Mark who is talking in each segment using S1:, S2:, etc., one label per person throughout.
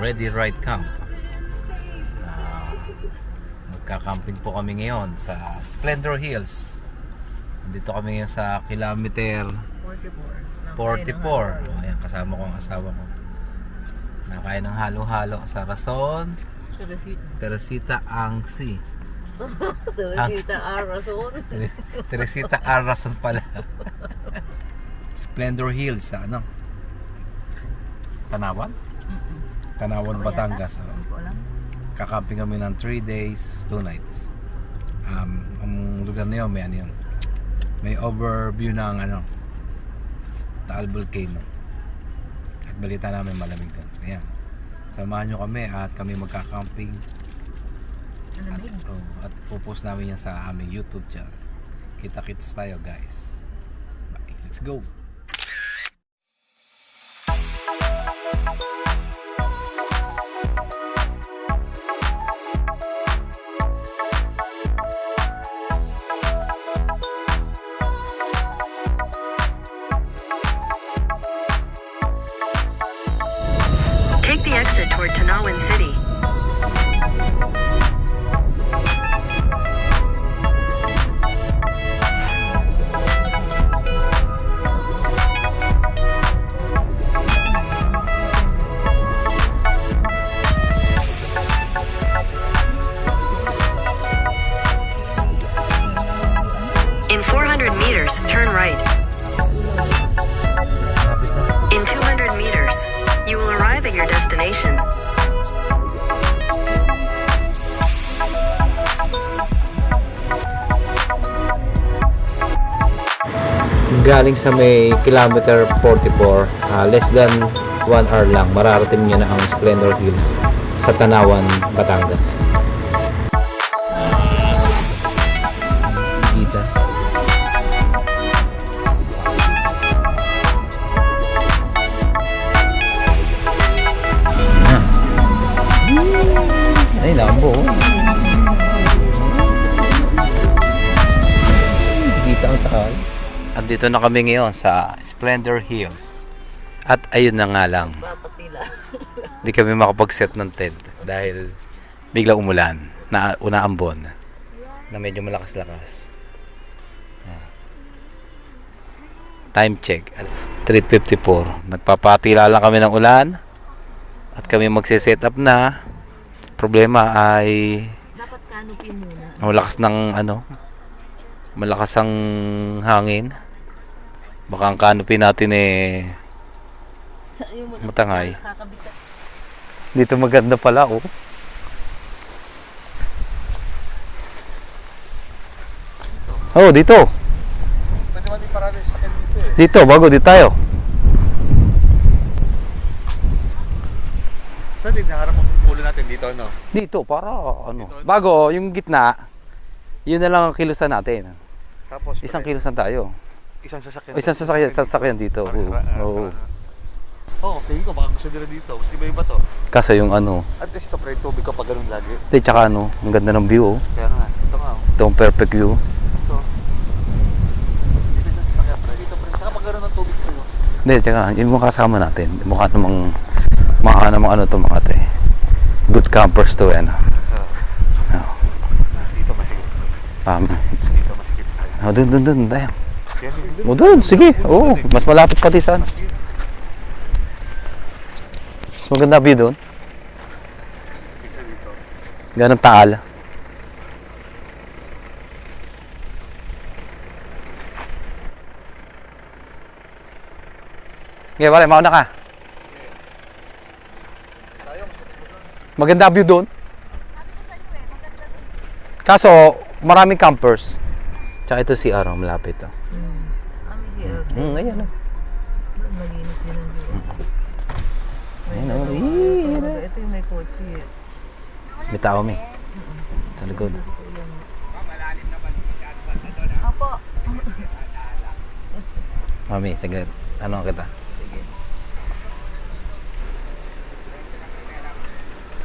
S1: Ready Ride Camp. Magka-camping po kami ngayon sa Splendor Hills. Dito kami ngayon sa kilometer 44. Ayan, kasama ko ang asawa ko. Nakain ng halo-halo sa Rason Teresita Angsi.
S2: Teresita Arason.
S1: Teresita Arason pala. Splendor Hills sa ano? Tanawan? Tanawan, Batangas. Kakamping kami ng 3 days, 2 nights. Ang lugar na yun, may ano yun, may overview ng ano, Taal Volcano. At balita namin malamig doon. Ayan. Samahan nyo kami at kami magkakamping. At pupost namin yan sa aming YouTube channel. Kita-kits tayo, guys. Bye. Let's go!
S3: Take the exit toward Tanawan City. In 400 meters, turn right. In 200 meters, you will arrive at your destination.
S1: Galing sa may kilometer 44, less than 1 hour lang mararating nyo na ang Splendor Hills sa Tanawan, Batangas. Kita. Ay, lambo. Kita ang takal. At dito na kami ngayon sa Splendor Hills. At ayun na nga lang. Hindi kami makapag-set ng tent dahil biglang umulan na unaambon na medyo malakas-lakas. Time check 3:54. Nagpapatila lang kami ng ulan at kami magse-set up na. Problema ay
S2: Dapat canopy muna.
S1: malakas ang hangin. Baka ang canopy natin matangay. Dito maganda pala, oh. Oh, dito.
S4: Pwede ba di parada sa akin dito eh?
S1: Dito, bago dito tayo.
S4: Saan din naharap ang pulo natin dito, no?
S1: Dito, para ano. Bago, yung gitna, yun na lang ang kilusan natin.
S4: Tapos,
S1: Isang kilusan tayo.
S4: Isang sasakyan.
S1: Isang sasakyan dito. Oo.
S4: Oo, tingin ko baka gusto nila dito. Mas iba to.
S1: Kaso yung ano,
S4: At least to, pre, tubig ka pa ganun lagi.
S1: tsaka ano, ang ganda ng view, oh.
S4: Kaya nga, ito nga.
S1: Ito ang perfect view.
S4: Ito. Dito yung sasakyan, pre. Dito, pre. Saka pag gano'n ng tubig sa'yo.
S1: Hindi, tsaka yung mga kasama natin, mukha namang ano to mga te. Good campers to, ano.
S4: Dito masigit. Dito masigit tayo.
S1: Dun tayo.
S4: Kaya dito.
S1: O dun, sige. Oo, mas malapit pati saan. Mas maganda view dun.
S4: Dito.
S1: Ganun Taal. Okay, wala, mauna ka. Maganda view doon. Kaso, maraming campers. Tsaka ito si Aro, malapit. Ayan.
S2: Malinis din ang
S1: Ayan.
S2: ito yung may kotse.
S1: May tao, may. Sa likod.
S2: Opo.
S1: Mami, saglit. Ano kita?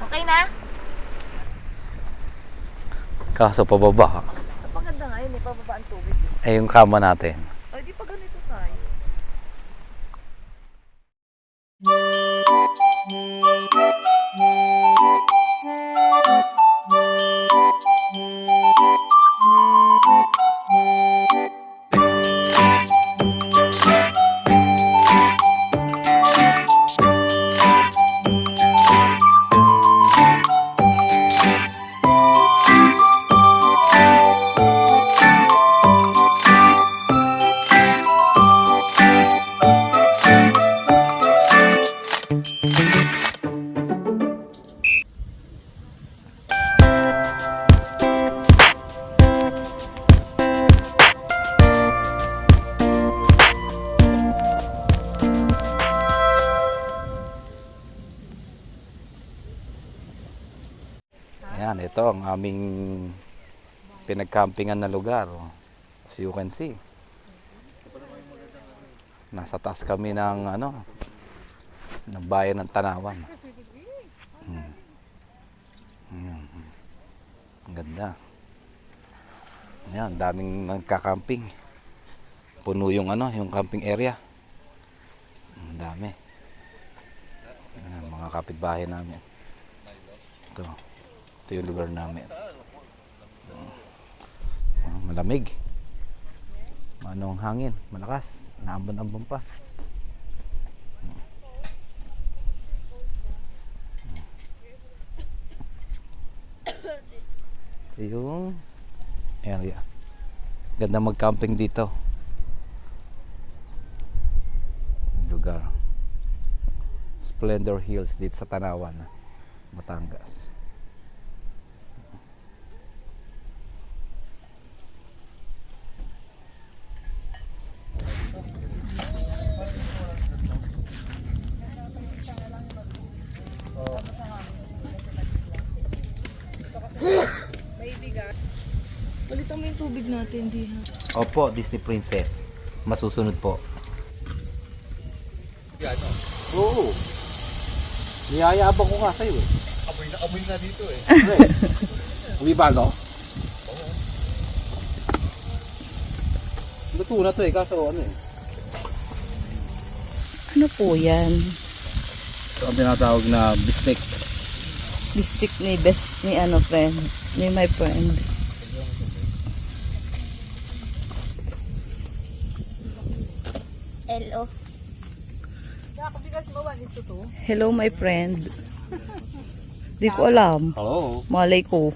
S2: Okay na?
S1: Kaso pababa.
S2: Maganda nga yun, may pababa ang tubig.
S1: Eh, yung kama natin.
S2: Ay, di pa ganito tayo.
S1: Ayan, ito ang aming pinagcampingan na lugar. As you can see. Nasa taas kami ng ng bayan ng Tanawan. Ayan. Ang ganda. Ayan, daming nagka-camping. Puno yung yung camping area. Ang dami. Ayan, mga kapitbahay namin. Ito yung lugar namin. Malamig. Anong hangin, malakas. Naambon-ambon pa. Ito yung area. Ganda mag-camping dito. Lugar. Splendor Hills dito sa Tanawan, Batangas.
S2: Balitan mo yung tubig natin, di ha?
S1: Opo, Disney Princess. Masusunod po. Oo. Niyayabang ko nga sa'yo eh.
S4: Amoy na dito eh.
S1: Umibago? Oo. Luto na to eh, kaso
S5: Ano po yan?
S1: Ito ang tinatawag na bistek.
S5: Bistik ni friend. Ni my friend.
S2: Hello.
S5: Hello my friend. Di ko alam.
S1: Hello.
S5: Malay ko.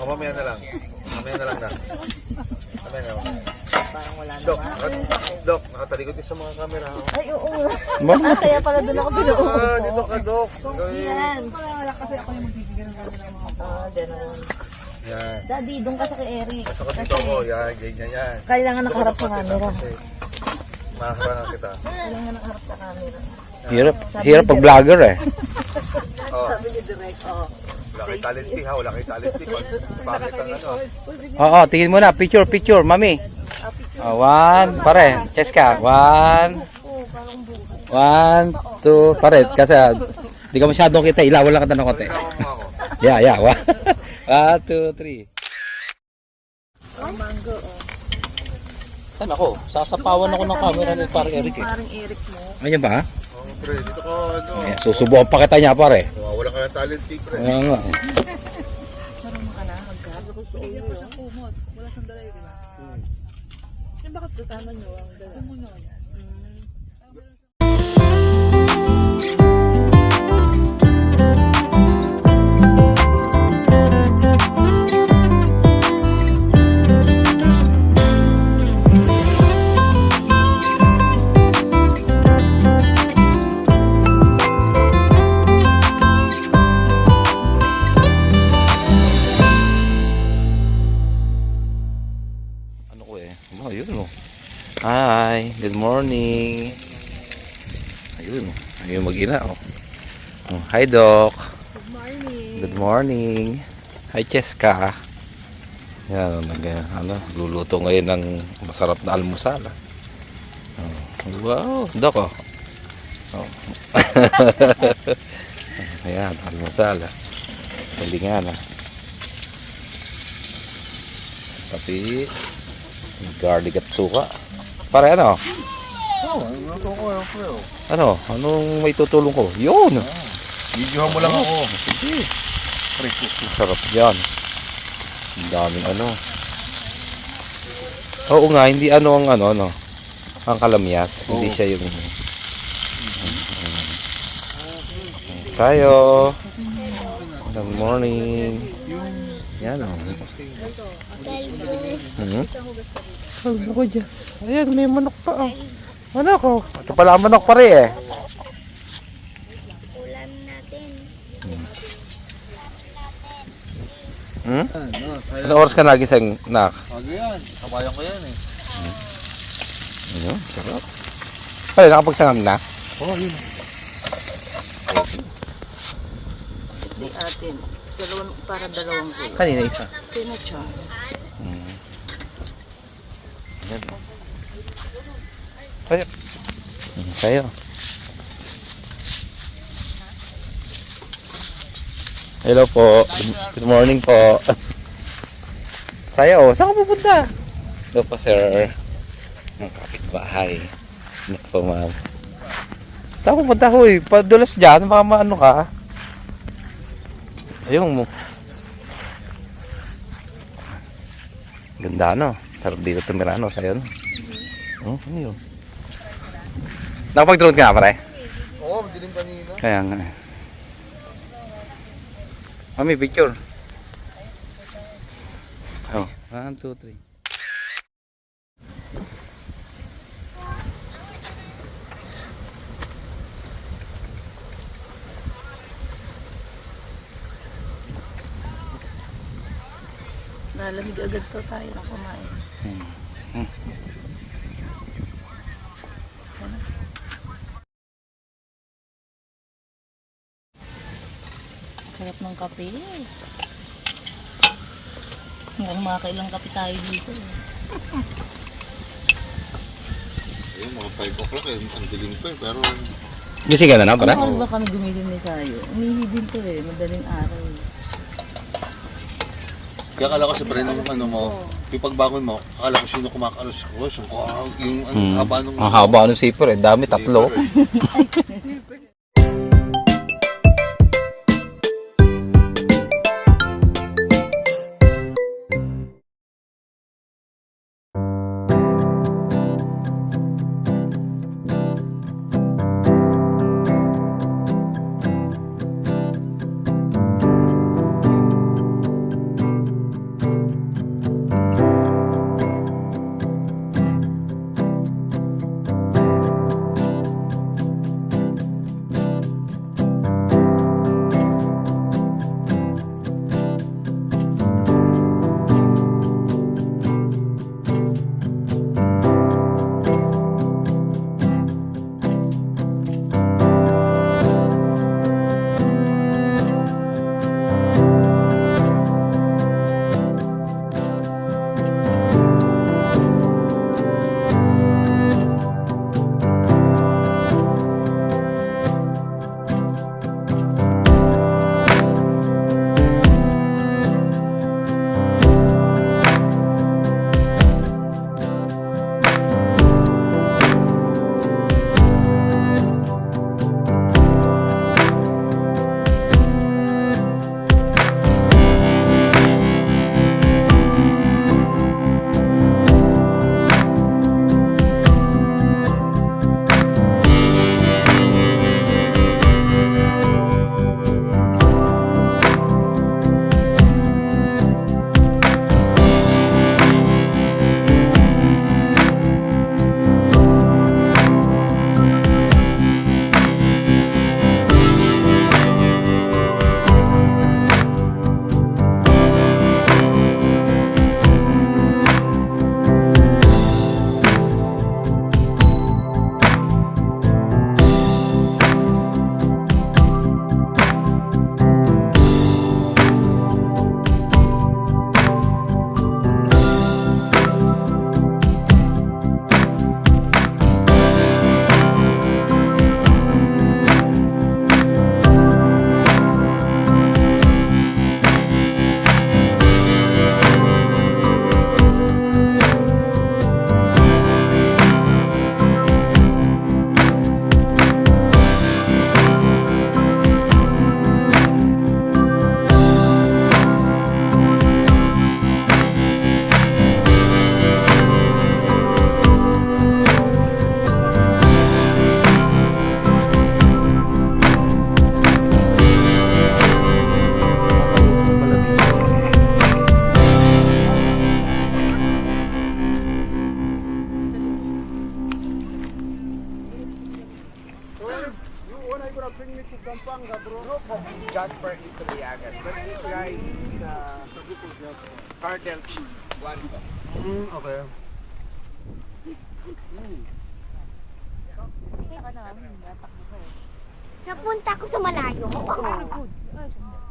S4: Mamaya na lang. Mamaya na lang na. Mamaya na lang.
S2: Parang wala na.
S4: Dok, nakatalikod din sa mga camera.
S2: Ay, oo. Kaya pala doon ako binuo.
S4: Dito ka, Dok.
S2: Yan. Wala kasi ako yung magbibigay ng camera mga pa. Ganun.
S4: Yan.
S2: Daddy, doon ka sa kay Eric.
S4: Basta ko dito ako. Yan, ganyan yan.
S2: Kailangan nakaharap sa camera.
S4: Makaharap kita.
S2: Kailangan nakaharap sa camera.
S1: Hirap pag vlogger eh.
S4: Oh,
S2: Sabi ni Direk, oh.
S4: wala kay talent fee ha. Wala kay talent fee. Bakit ang
S1: Oo, tingin mo na. Picture, mami. One, pare. Cheska. One, two, pare. Kasi di ka masyadong kita. Ilawan lang kita ng konti. Yeah. One, two, three.
S2: Mango, oh.
S1: Saan ako? Sasapawan ako ng camera ni parang Eric eh.
S2: Parang Eric mo.
S1: Ayan ba?
S4: Oh, pre, dito ka.
S1: Ayan, susubukan pa kita niya pare.
S4: Wala ka ng talent fee, pre.
S1: Ayan nga.
S2: Marunong ka na, magkano ko sa iyo. Wala siyang dala yun, di ba? Bakit kasama niyo ang dala?
S1: Hi, good morning. Ayun, ayun mag-ina oh. Hi Doc.
S2: Good morning.
S1: Good morning. Hi Cheska. Yan, luluto ngayon ng masarap na almusal. Wow, Doc oh. Ayan, almusal. Galingan Tapi garlic at suka. Pare ano? Ano? Anong may tutulong ko? Yun!
S4: Videohan mo lang ako.
S1: Sige. Sarap yan. Ang daming Oo nga, hindi ang ang kalamyas. Hindi siya yung tayo. Good morning. Yan o. Kalbo ko dyan. Ayan, may manok pa oh. Manok oh. Ito pala ang manok pa rin eh.
S6: Ulam natin.
S1: Ano oras ka nagising, nak?
S4: Ano yan? Kabayan ko yan eh.
S1: Ayun, sarap. Pala, nakapagsangag na?
S4: Oo, yun.
S5: Di atin. Para dalawang kilo.
S1: Kanina isa.
S5: Pinachar.
S1: Yan. Sa'yo. Sa'yo. Hello po. Good morning po. Sa'yo, saan ka pupunta? Hello po, sir. Ang kapitbahay. Ano po, ma'am? Saan ka pupunta, huy? Padulas dyan, baka maano ka. Ayun mo. Ganda, no? Sarap dito tumira, no? Sa'yo, no? Oh, ano yun? Nakapag-drone ka nga, pare?
S4: Oo, dilim kanina.
S1: Kaya nga. Mami, picture. Oh, 1, 2, 3.
S5: Lalamig agad to tayo na kumain. Sarap ng kape. Hanggang makailang kape tayo dito.
S4: Ayun, mga 5 o'clock eh. Ang dilim pa eh. Pero
S1: Gising ka na, pare?
S5: Ano ba kami gumising ni Sayo? Umihi din to eh, madaling araw.
S4: kaya akala ko sa pre nung ano mo, yung pagbangon mo, akala ko sino kumakalos ko. Yung ang haba nung...
S1: Ang haba ng zipper eh. Dami, tatlo.
S6: Pampanga, bro. No, from Jasper into Liagas. But this guy is Cardell 1.
S4: Okay.
S7: Napunta ko sa malayo.
S2: Very good. Ay, sandali.